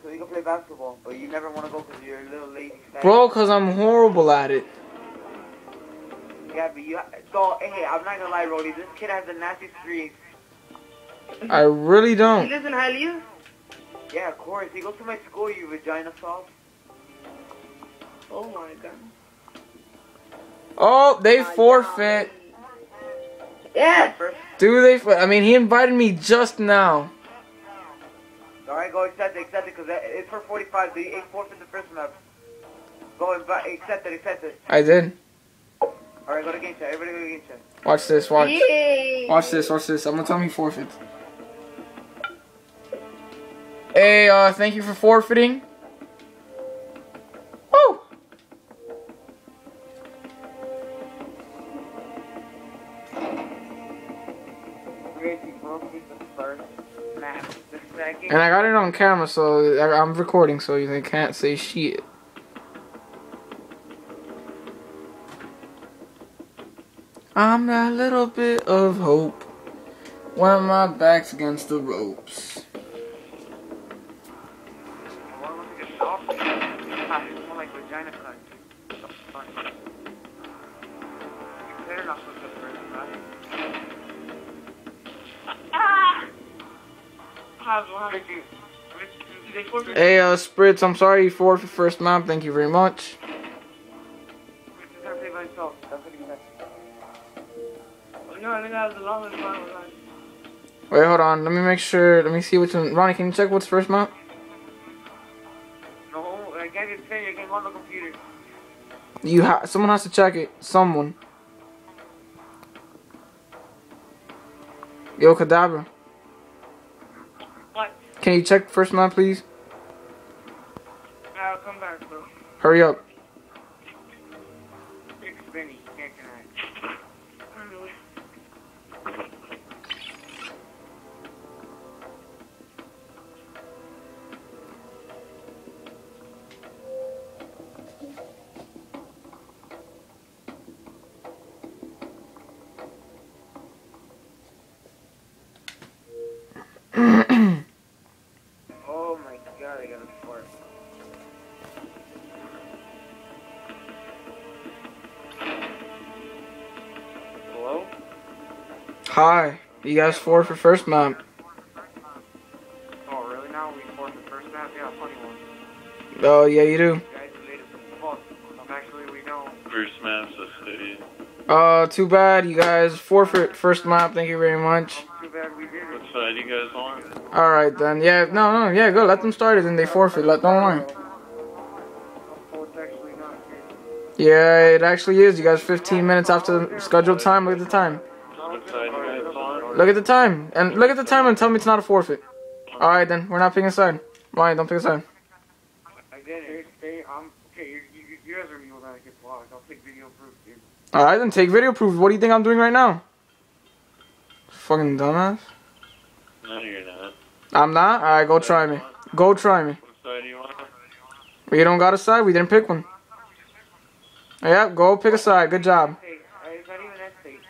so you can play basketball, but you never want to go because you're a little lazy. Bro, because I'm horrible at it. Yeah, but you... So, hey, I'm not gonna lie, Roddy. This kid has the nastiest streaks. I really don't. He lives in Hialeah? Yeah, of course. He goes to my school, you vagina sauce. Oh my god. Oh, they forfeit. Yes! Do they? I mean, he invited me just now. Alright, go accept it, because it's for 45. They forfeit the first map. Go accept it. I did. Alright, go to game chat. Everybody go to game chat. Watch this, watch. Yay. Watch this. I'm gonna tell him he forfeits. Hey, thank you for forfeiting. Woo! And I got it on camera, so I'm recording, so they can't say shit. I'm a little bit of hope when my back's against the ropes. Hey, Spritz, I'm sorry for first map. Thank you very much. Wait, hold on. Let me make sure. Let me see which one. Ronnie, can you check what's first map? No, I can't even say you can go on the computer. Someone has to check it. Someone. Yo, Kadabra. What? Can you check first map, please? I'll come back, bro. Hurry up. It's Benny. Can't deny. Oh my god, I got a fart. Hello? Hi. You guys forfeit first map. Oh, really now? We forfeit first map? Yeah, funny one. Oh, yeah, you do. Guys related to fuck. Actually, we know. First map's a city. Too bad. You guys forfeit first map. Thank you very much. Too bad we did it. What side you guys on? Alright then. Yeah, no, yeah, go. Let them start it and they forfeit. Don't worry. Oh, it's actually not good. Yeah, it actually is. You guys 15 minutes after the scheduled time. Look at the time. What side you guys on? Look at the time. And look at the time and tell me it's not a forfeit. Alright then. We're not picking a side. Ryan, don't pick a side. I get it. Okay, you guys are evil that I get blocked. I'll take video proof, dude. Alright then. Take video proof. What do you think I'm doing right now? Fucking dumbass. No, you're not. I'm not? Alright, go try me. Go try me. What side do you want? We don't got a side. We didn't pick one. Yeah, go pick a side. Good job. Hey, it's not even that state.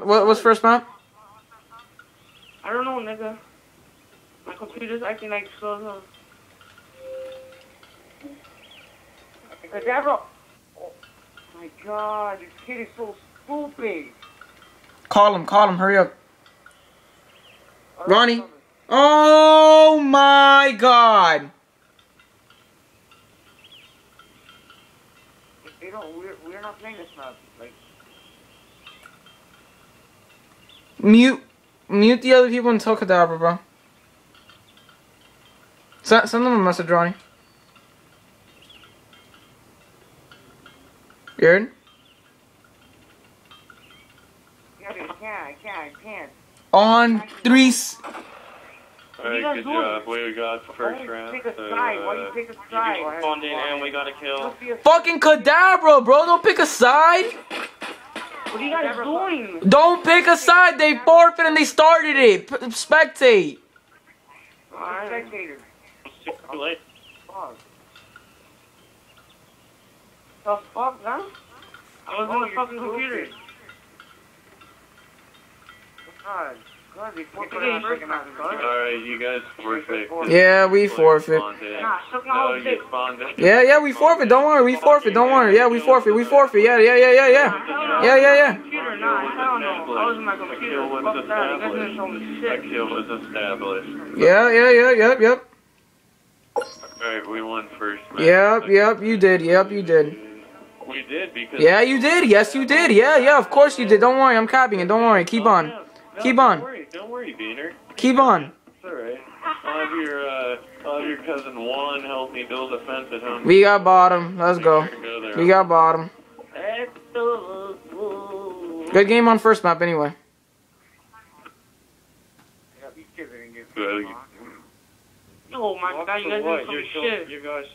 What's first map? I don't know, nigga. My computer's acting like so. Cadabra! Oh my god, this kid is so stupid. Call him, hurry up. Ronnie. Oh my god. They don't, we're not playing this map. Like, Mute the other people and tell Kadabra, bro. Send them a message, Ronnie. You heard? yeah, I can't. On 3. Alright, good job. What we got for first round? Take a side. Why do you take a side? Funding and we got a kill. Fucking Kadabra, bro. Don't pick a side. What are you guys doing? Don't pick a side. They forfeit and they started it. Spectate. Spectator. It's too late. Fuck. The fuck, man? I was on the fucking computer. God, God, we It's a game first match, bro. Alright, you guys forfeit. Yeah, we forfeit. Nah, suck my No, whole you dick. spawned it. Yeah, we forfeit. Don't worry, we forfeit. Don't worry. Yeah, we forfeit. We forfeit. Yeah. Yeah. Computer, nah, hell no. I was in my computer. Fuck that. You guys didn't show me That shit. kill was established. Yep. Alright, we won first match. Yep, you did. We did because... Yeah, you did. Yes, you did. Yeah, of course you did. Don't worry, I'm copying it. Don't worry. Keep on. No, Keep on. Don't worry, Beaner. Keep on. It's alright. I'll have your cousin Juan help me build a fence at home. We got bottom. Let's go. We got bottom. Good game on first map anyway. Oh my god, you guys did some shit. You guys